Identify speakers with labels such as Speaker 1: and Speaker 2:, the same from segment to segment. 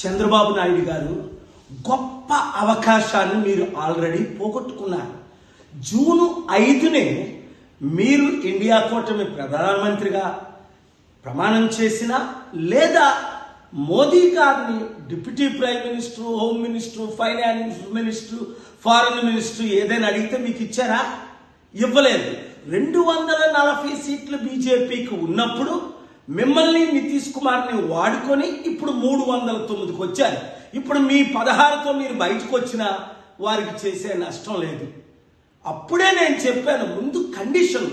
Speaker 1: చంద్రబాబు నాయుడు గారు గొప్ప అవకాశాన్ని మీరు ఆల్రెడీ పోగొట్టుకున్నారు. జూన్ 5నే మీరు ఇండియా కూటమి ప్రధానమంత్రిగా ప్రమాణం చేసినా లేదా మోదీ గారిని deputy prime minister, home minister, finance minister, foreign minister ఏదైనా అడిగితే మీకు ఇచ్చారా? ఇవ్వలేదు. 240 సీట్లు బీజేపీకి ఉన్నప్పుడు మిమ్మల్ని నితీష్ కుమార్ని వాడుకొని ఇప్పుడు 309కి వచ్చారు. ఇప్పుడు మీ 16తో మీరు బయటకు వచ్చినా వారికి చేసే నష్టం లేదు. అప్పుడే నేను చెప్పాను, ముందు కండిషన్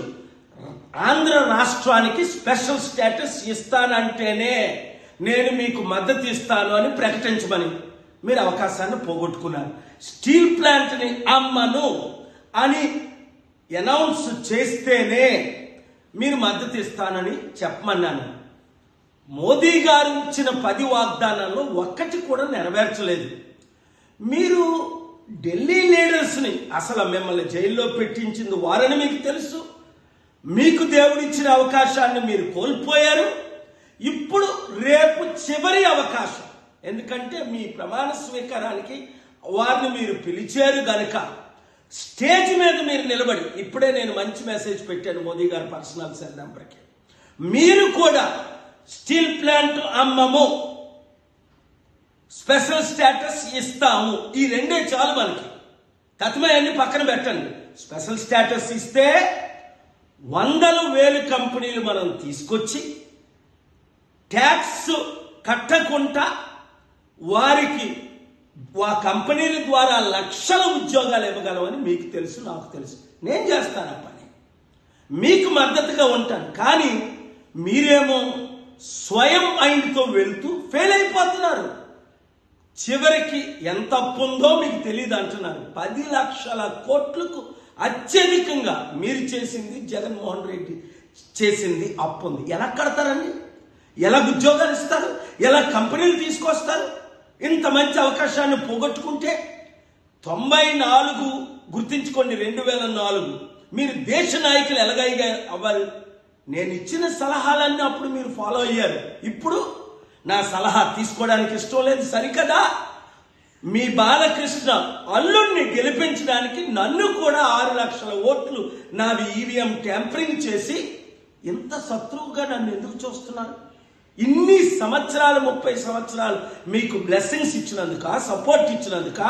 Speaker 1: ఆంధ్ర రాష్ట్రానికి స్పెషల్ స్టేటస్ ఇస్తానంటేనే నేను మీకు మద్దతు ఇస్తాను అని ప్రకటించమని. మీరు అవకాశాన్ని పోగొట్టుకున్నారు. స్టీల్ ప్లాంట్ని అమ్మను అని అనౌన్స్ చేస్తేనే మీరు మద్దతు ఇస్తానని చెప్పమన్నాను. మోదీ గారు ఇచ్చిన 10 వాగ్దానాల్లో ఒక్కటి కూడా నెరవేర్చలేదు. మీరు ఢిల్లీ లీడర్స్ని అసలు మిమ్మల్ని జైల్లో పెట్టించింది వారని మీకు తెలుసు. మీకు దేవుడిచ్చిన అవకాశాన్ని మీరు కోల్పోయారు. ఇప్పుడు రేపు చివరి అవకాశం, ఎందుకంటే మీ ప్రమాణ స్వీకారానికి వారిని మీరు పిలిచారు గనుక స్టేజ్ మీద మీరు నిలబడి, ఇప్పుడే నేను మంచి మెసేజ్ పెట్టాను మోదీ గారి పర్సనల్ సెల్ నెంబర్కి, మీరు కూడా స్టీల్ ప్లాంట్ అమ్మము, స్పెషల్ స్టేటస్ ఇస్తాము, ఈ రెండే చాలు మనకి. తత్మయాన్ని పక్కన పెట్టండి. స్పెషల్ స్టేటస్ ఇస్తే 100,000 కంపెనీలు మనం తీసుకొచ్చి ట్యాక్స్ కట్టకుండా వారికి ఆ కంపెనీల ద్వారా లక్షల ఉద్యోగాలు ఇవ్వగలమని మీకు తెలుసు, నాకు తెలుసు. నేను చేస్తాను ఆ పని, మీకు మద్దతుగా ఉంటాను. కానీ మీరేమో స్వయం మైండ్తో వెళ్తూ ఫెయిల్ అయిపోతున్నారు. చివరికి ఎంత అప్పు ఉందో మీకు తెలియదు అంటున్నారు. 10 లక్షల కోట్లకు అత్యధికంగా మీరు చేసింది, జగన్మోహన్ రెడ్డి చేసింది అప్పు ఉంది. ఎలా కడతారండి? ఎలా ఉద్యోగాలు ఇస్తారు? ఎలా కంపెనీలు తీసుకొస్తారు? ఇంత మంచి అవకాశాన్ని పోగొట్టుకుంటే 94 గుర్తించుకోండి, 2004 మీరు దేశ నాయకులు ఎలాగైనా అవ్వాలి. నేను ఇచ్చిన సలహాలన్నీ అప్పుడు మీరు ఫాలో అయ్యారు. ఇప్పుడు నా సలహా తీసుకోవడానికి ఇష్టం లేదు సరికదా? మీ బాలకృష్ణ అల్లుడిని గెలిపించడానికి నన్ను కూడా 6 లక్షల ఓట్లు నావి ఈవీఎం ట్యాంపరింగ్ చేసి ఇంత శత్రువుగా నన్ను ఎందుకు చూస్తున్నారు? ఇన్ని సంవత్సరాలు, 30 సంవత్సరాలు మీకు బ్లెస్సింగ్స్ ఇచ్చినందుక, సపోర్ట్ ఇచ్చినందుక,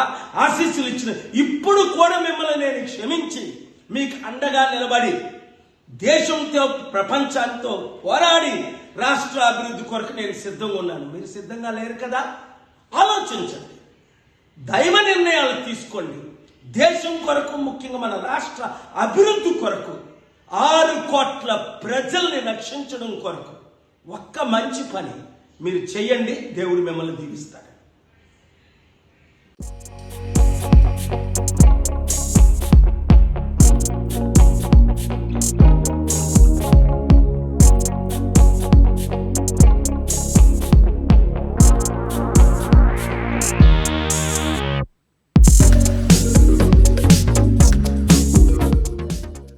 Speaker 1: ఆశీస్సులు ఇచ్చిన, ఇప్పుడు కూడా మిమ్మల్ని నేను క్షమించి మీకు అండగా నిలబడి దేశంతో ప్రపంచాంతో పోరాడి రాష్ట్ర అభివృద్ధి కొరకు నేను సిద్ధంగా ఉన్నాను. మీరు సిద్ధంగా లేరు కదా? ఆలోచించండి, దైవ నిర్ణయాలు తీసుకోండి. దేశం కొరకు, ముఖ్యంగా మన రాష్ట్ర అభివృద్ధి కొరకు, 6 కోట్ల ప్రజల్ని రక్షించడం కొరకు ఒక్క మంచి పని మీరు చేయండి. దేవుడు మిమ్మల్ని దీవిస్తాడు.